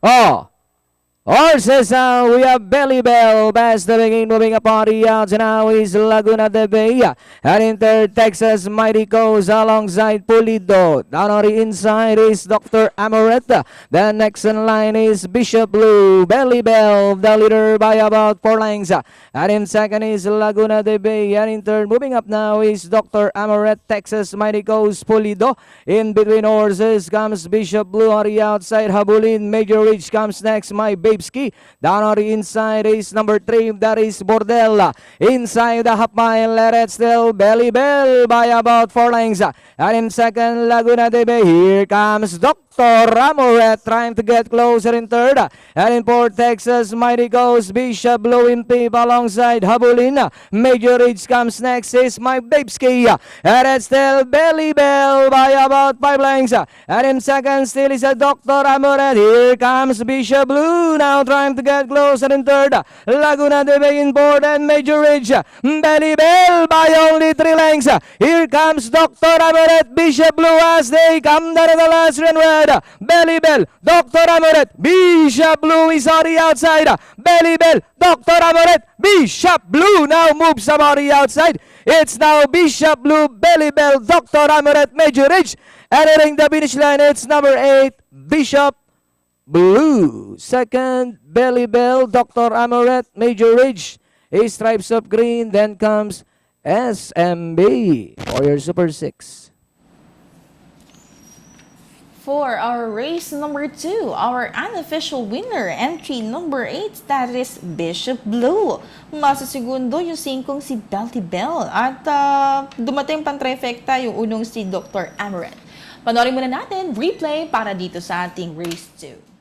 Oh. Horses, we have Belly Bell, best to begin moving up on the outs, and now is Laguna de Bay. And in third, Texas Mighty Coast alongside Pulido. Down on the inside is Dr. Amoretta. The next in line is Bishop Blue. Belly Bell, the leader by about 4 lengths. And in second is Laguna de Bay. And in third, moving up now is Dr. Amoretta, Texas Mighty Coast, Pulido. In between horses comes Bishop Blue on the outside. Habulin, Major Ridge comes next. My Babesky. Down on the inside is number 3, that is Bordella. Inside the half mile, let it still Belly Bell by about 4 lengths. And in second, Laguna de Bay. Here comes Dr. Amoret trying to get closer in third. And in fourth, Texas Mighty Coast, Bishop Blue in fifth alongside Habulin. Major Ridge comes next is My Babesky. And it's still Belly Bell by about 5 lengths. And in second, still is a Dr. Amoret. Here comes Bishop Blue now trying to get closer in third. Laguna de Bay in fourth and Major Ridge. Belly Bell by only 3 lengths. Here comes Dr. Amoret, Bishop Blue as they come down to the last runway. Belly Bell, Dr. Amoret, Bishop Blue is on the outside. Belly Bell, Dr. Amoret, Bishop Blue now moves about the outside. It's now Bishop Blue, Belly Bell, Dr. Amoret, Major Ridge. Entering the finish line, it's number 8, Bishop Blue. Second, Belly Bell, Dr. Amoret, Major Ridge. A stripes of green, then comes SMB for your Super 6. For our race number 2, our unofficial winner, entry number 8, that is Bishop Blue. Masasegundo yung 5 si Belly Bell at dumating pang trifecta yung unong si Dr. Amaret. Panoorin muna natin replay para dito sa ating race 2.